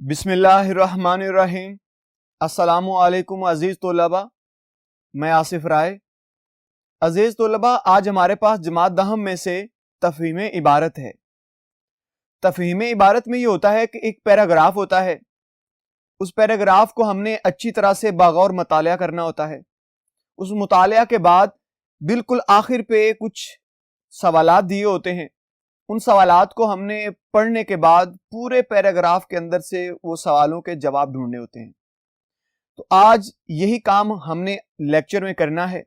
बिस्मिल्लाहिर्रहमानिर्रहीम। अस्सलामुअलैकुम अजीज तलबा, मैं आसिफ राय। अजीज तलबा, आज हमारे पास जमात दहम में से तफहीम इबारत है। तफहीम इबारत में ये होता है कि एक पैराग्राफ होता है, उस पैराग्राफ को हमने अच्छी तरह से बागौर मतालिया करना होता है। उस मुतालिया के बाद बिल्कुल आखिर पे कुछ सवालात दिए होते हैं। उन सवालात को हमने पढ़ने के बाद पूरे पैराग्राफ के अंदर से वो सवालों के जवाब ढूंढने होते हैं। तो आज यही काम हमने लेक्चर में करना है।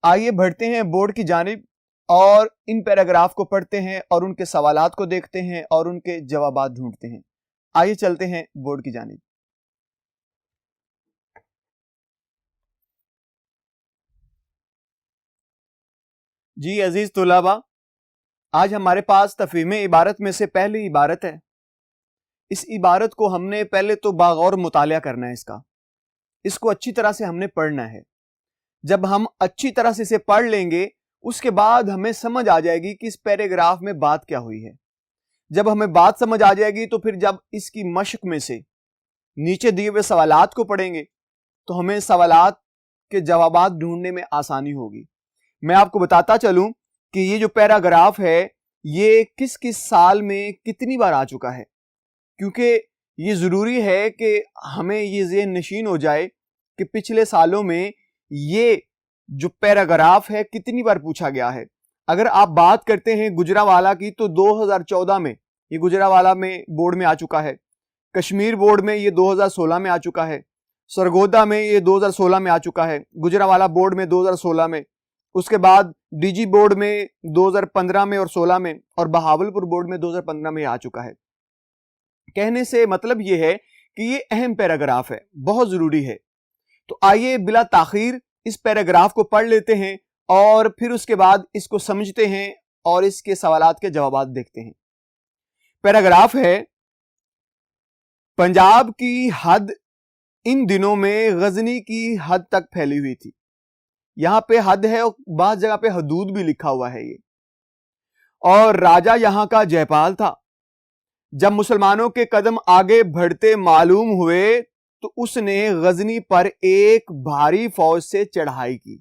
आइए बढ़ते हैं बोर्ड की जानिब और इन पैराग्राफ को पढ़ते हैं और उनके सवालात को देखते हैं और उनके जवाबात ढूंढते हैं। आइए चलते हैं बोर्ड की जानिब। जी अजीज तुलाबा, आज हमारे पास तफहीम इबारत में से पहली इबारत है। इस इबारत को हमने पहले तो बागौर मुतालिया करना है, इसको अच्छी तरह से हमने पढ़ना है। जब हम अच्छी तरह से इसे पढ़ लेंगे उसके बाद हमें समझ आ जाएगी कि इस पैराग्राफ में बात क्या हुई है। जब हमें बात समझ आ जाएगी तो फिर जब इसकी मशक में से नीचे दिए हुए सवालात को पढ़ेंगे तो हमें सवालात के जवाबात ढूंढने में आसानी होगी। मैं आपको बताता चलूं कि ये जो पैराग्राफ है ये किस किस साल में कितनी बार आ चुका है, क्योंकि ये ज़रूरी है कि हमें ये ज़हन नशीन हो जाए कि पिछले सालों में ये जो पैराग्राफ है कितनी बार पूछा गया है। अगर आप बात करते हैं गुजरावाला की तो 2014 में ये गुजरावाला में बोर्ड में आ चुका है। कश्मीर बोर्ड में ये 2016 में आ चुका है। सरगोदा में ये 2016 में आ चुका है। गुजरावाला बोर्ड में 2016 में, उसके बाद डीजी बोर्ड में 2015 में और 16 में, और बहावलपुर बोर्ड में 2015 में आ चुका है। कहने से मतलब ये है कि ये अहम पैराग्राफ है, बहुत जरूरी है। तो आइए बिला ताखीर इस पैराग्राफ को पढ़ लेते हैं और फिर उसके बाद इसको समझते हैं और इसके सवालात के जवाब देखते हैं। पैराग्राफ है, पंजाब की हद इन दिनों में गजनी की हद तक फैली हुई थी। यहां पे हद है और बाज़ जगह पे हदूद भी लिखा हुआ है ये। और राजा यहां का जयपाल था। जब मुसलमानों के कदम आगे बढ़ते मालूम हुए तो उसने गजनी पर एक भारी फौज से चढ़ाई की।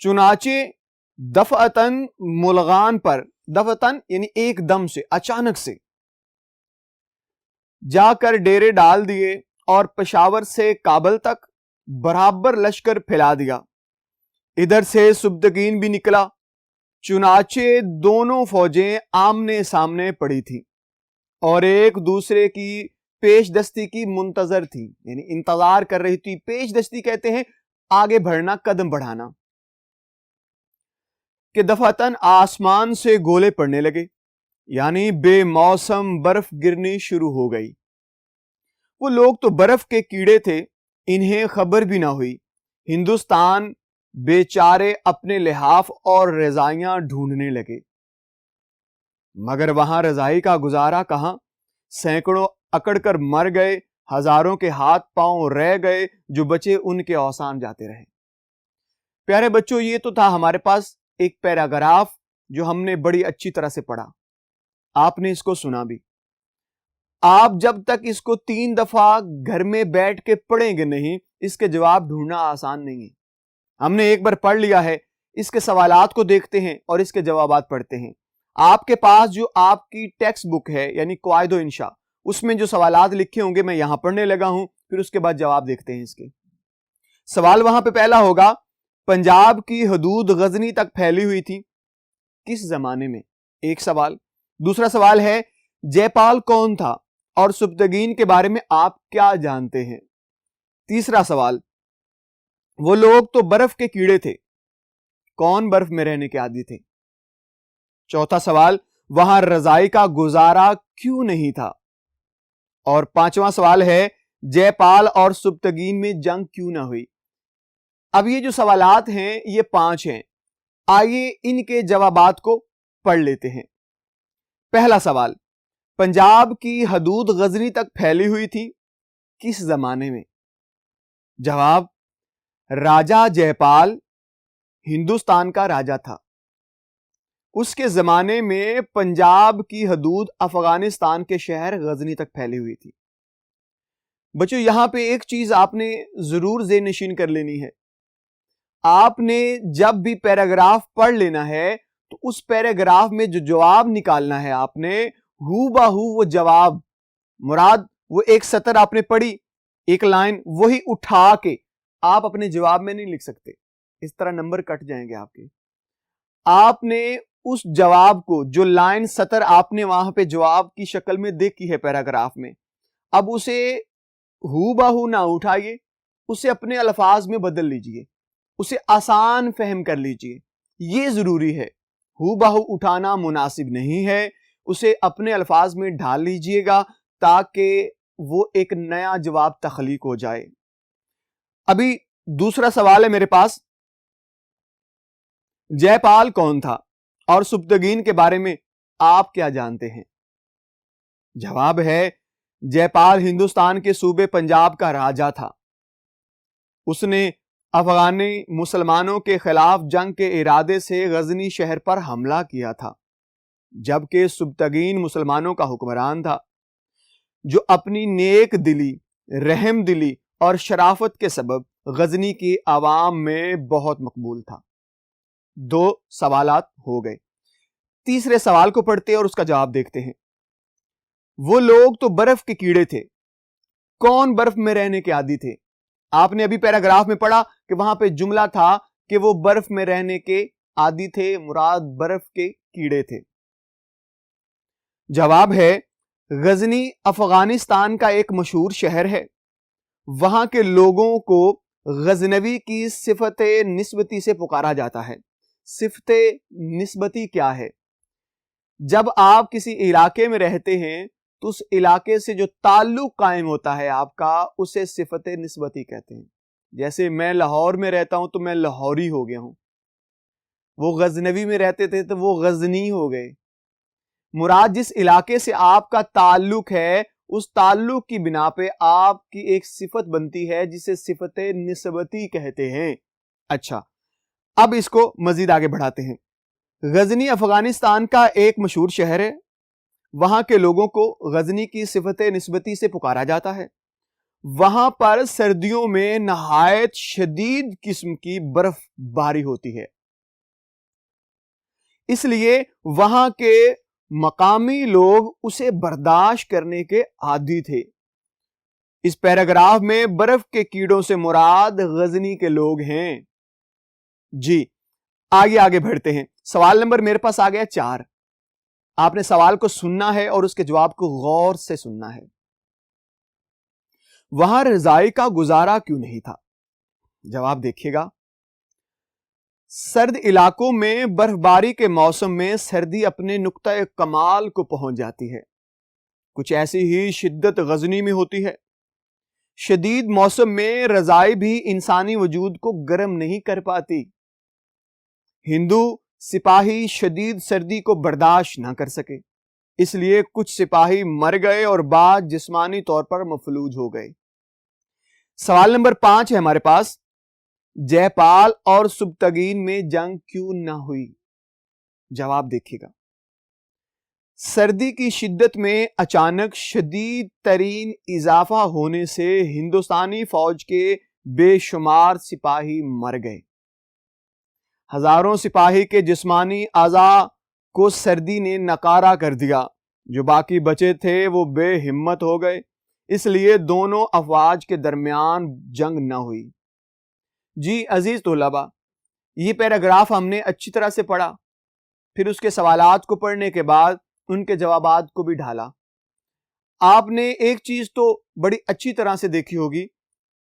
चुनाचे दफअतन मुलगान पर, दफअतन यानी एकदम से, अचानक से जाकर डेरे डाल दिए और पेशावर से काबल तक बराबर लश्कर फैला दिया। इधर से सुब्तगीन भी निकला। चुनाचे दोनों फौजें आमने सामने पड़ी थी और एक दूसरे की पेशदस्ती की मुंतजर थी, यानी इंतजार कर रही थी। पेशदस्ती कहते हैं आगे बढ़ना, कदम बढ़ाना। कि दफातन आसमान से गोले पड़ने लगे, यानी बेमौसम बर्फ गिरनी शुरू हो गई। वो लोग तो बर्फ के कीड़े थे, इन्हें खबर भी ना हुई। हिंदुस्तान बेचारे अपने लिहाफ और रजाइयां ढूंढने लगे, मगर वहां रजाई का गुजारा कहां। सैकड़ों अकड़कर मर गए, हजारों के हाथ पांव रह गए, जो बचे उनके औसान जाते रहे। प्यारे बच्चों, ये तो था हमारे पास एक पैराग्राफ जो हमने बड़ी अच्छी तरह से पढ़ा। आपने इसको सुना भी। आप जब तक इसको 3 दफा घर में बैठ के पढ़ेंगे नहीं, इसके जवाब ढूंढना आसान नहीं है। हमने एक बार पढ़ लिया है, इसके सवालात को देखते हैं और इसके जवाबात पढ़ते हैं। आपके पास जो आपकी टेक्स्ट बुक है यानी क़वाइदो इंशा, उसमें जो सवालात लिखे होंगे मैं यहां पढ़ने लगा हूं, फिर उसके बाद जवाब देखते हैं इसके। सवाल वहां पे पहला होगा, पंजाब की हदूद गजनी तक फैली हुई थी किस जमाने में? एक सवाल। दूसरा सवाल है, जयपाल कौन था और सुब्तगीन के बारे में आप क्या जानते हैं? तीसरा सवाल, वो लोग तो बर्फ के कीड़े थे, कौन बर्फ में रहने के आदी थे? चौथा सवाल, वहां रजाई का गुजारा क्यों नहीं था? और पांचवा सवाल है, जयपाल और सुब्तगीन में जंग क्यों ना हुई? अब ये जो सवालात हैं ये 5 हैं। आइए इनके जवाबात को पढ़ लेते हैं। पहला सवाल, पंजाब की हदूद गजनी तक फैली हुई थी किस जमाने में? जवाब, राजा जयपाल हिंदुस्तान का राजा था। اس کے زمانے میں پنجاب کی حدود افغانستان کے شہر غزنی تک پھیلی ہوئی تھی۔ بچوں یہاں پہ ایک چیز آپ نے ضرور ذہن نشین کر لینی ہے، آپ نے جب بھی پیراگراف پڑھ لینا ہے تو اس پیراگراف میں جو جواب نکالنا ہے آپ نے ہو بہو وہ جواب، مراد وہ ایک سطر آپ نے پڑھی، ایک لائن، وہی اٹھا کے آپ اپنے جواب میں نہیں لکھ سکتے، اس طرح نمبر کٹ جائیں گے آپ کے۔ آپ نے اس جواب کو، جو لائن سطر آپ نے وہاں پہ جواب کی شکل میں دیکھی ہے پیراگراف میں، اب اسے ہو بہو نہ اٹھائیے، اسے اپنے الفاظ میں بدل لیجئے، اسے آسان فہم کر لیجئے، یہ ضروری ہے۔ ہو بہو اٹھانا مناسب نہیں ہے، اسے اپنے الفاظ میں ڈھال لیجئے گا تاکہ وہ ایک نیا جواب تخلیق ہو جائے۔ ابھی دوسرا سوال ہے میرے پاس، جے پال کون تھا اور سبتگین کے بارے میں آپ کیا جانتے ہیں؟ جواب ہے جے پال ہندوستان کے صوبے پنجاب کا راجا تھا۔ اس نے افغانی مسلمانوں کے خلاف جنگ کے ارادے سے غزنی شہر پر حملہ کیا تھا، جبکہ سبتگین مسلمانوں کا حکمران تھا جو اپنی نیک دلی، رحم دلی اور شرافت کے سبب غزنی کی عوام میں بہت مقبول تھا۔ 2 سوالات ہو گئے، تیسرے سوال کو پڑھتے اور اس کا جواب دیکھتے ہیں۔ وہ لوگ تو برف کے کیڑے تھے، کون برف میں رہنے کے عادی تھے؟ آپ نے ابھی پیراگراف میں پڑھا کہ وہاں پہ جملہ تھا کہ وہ برف میں رہنے کے عادی تھے، مراد برف کے کیڑے تھے۔ جواب ہے غزنی افغانستان کا ایک مشہور شہر ہے، وہاں کے لوگوں کو غزنوی کی صفت نسبتی سے پکارا جاتا ہے۔ صفت نسبتی کیا ہے؟ جب آپ کسی علاقے میں رہتے ہیں تو اس علاقے سے جو تعلق قائم ہوتا ہے آپ کا، اسے صفت نسبتی کہتے ہیں۔ جیسے میں لاہور میں رہتا ہوں تو میں لاہوری ہو گیا ہوں، وہ غزنوی میں رہتے تھے تو وہ غزنی ہو گئے۔ مراد جس علاقے سے آپ کا تعلق ہے، اس تعلق کی بنا پہ آپ کی ایک صفت بنتی ہے جسے صفت نسبتی کہتے ہیں۔ اچھا، اب اس کو مزید آگے بڑھاتے ہیں۔ غزنی افغانستان کا ایک مشہور شہر ہے، وہاں کے لوگوں کو غزنی کی صفت نسبتی سے پکارا جاتا ہے۔ وہاں پر سردیوں میں نہایت شدید قسم کی برف باری ہوتی ہے، اس لیے وہاں کے مقامی لوگ اسے برداشت کرنے کے عادی تھے۔ اس پیراگراف میں برف کے کیڑوں سے مراد غزنی کے لوگ ہیں۔ جی آگے بڑھتے ہیں، سوال نمبر میرے پاس آ گیا 4۔ آپ نے سوال کو سننا ہے اور اس کے جواب کو غور سے سننا ہے۔ وہاں رضائی کا گزارا کیوں نہیں تھا؟ جواب دیکھیے گا۔ سرد علاقوں میں برف باری کے موسم میں سردی اپنے نقطۂ کمال کو پہنچ جاتی ہے، کچھ ایسی ہی شدت غزنی میں ہوتی ہے۔ شدید موسم میں رضائی بھی انسانی وجود کو گرم نہیں کر پاتی۔ ہندو سپاہی شدید سردی کو برداشت نہ کر سکے، اس لیے کچھ سپاہی مر گئے اور بعض جسمانی طور پر مفلوج ہو گئے۔ سوال نمبر 5 ہے ہمارے پاس، جے پال اور سبتگین میں جنگ کیوں نہ ہوئی؟ جواب دیکھیے گا۔ سردی کی شدت میں اچانک شدید ترین اضافہ ہونے سے ہندوستانی فوج کے بے شمار سپاہی مر گئے۔ ہزاروں سپاہی کے جسمانی اعضاء کو سردی نے نکارہ کر دیا، جو باقی بچے تھے وہ بے ہمت ہو گئے، اس لیے دونوں افواج کے درمیان جنگ نہ ہوئی۔ جی عزیز طلباء، یہ پیراگراف ہم نے اچھی طرح سے پڑھا، پھر اس کے سوالات کو پڑھنے کے بعد ان کے جوابات کو بھی ڈھالا۔ آپ نے ایک چیز تو بڑی اچھی طرح سے دیکھی ہوگی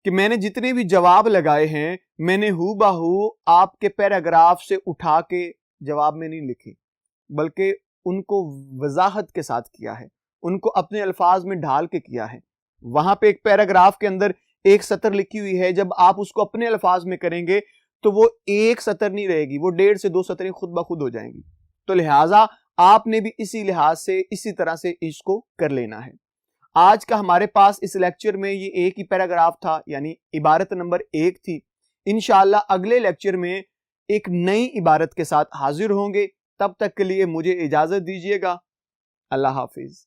کہ میں نے جتنے بھی جواب لگائے ہیں، میں نے ہو بہو آپ کے پیراگراف سے اٹھا کے جواب میں نہیں لکھے، بلکہ ان کو وضاحت کے ساتھ کیا ہے، ان کو اپنے الفاظ میں ڈھال کے کیا ہے۔ وہاں پہ ایک پیراگراف کے اندر ایک سطر لکھی ہوئی ہے، جب آپ اس کو اپنے الفاظ میں کریں گے تو وہ ایک سطر نہیں رہے گی، وہ 1.5 سے 2 سطریں خود بخود ہو جائیں گی۔ تو لہٰذا آپ نے بھی اسی لحاظ سے اسی طرح سے اس کو کر لینا ہے۔ آج کا ہمارے پاس اس لیکچر میں یہ ایک ہی پیراگراف تھا، یعنی عبارت نمبر 1 تھی۔ انشاءاللہ اگلے لیکچر میں ایک نئی عبارت کے ساتھ حاضر ہوں گے۔ تب تک کے لیے مجھے اجازت دیجیے گا. اللہ حافظ.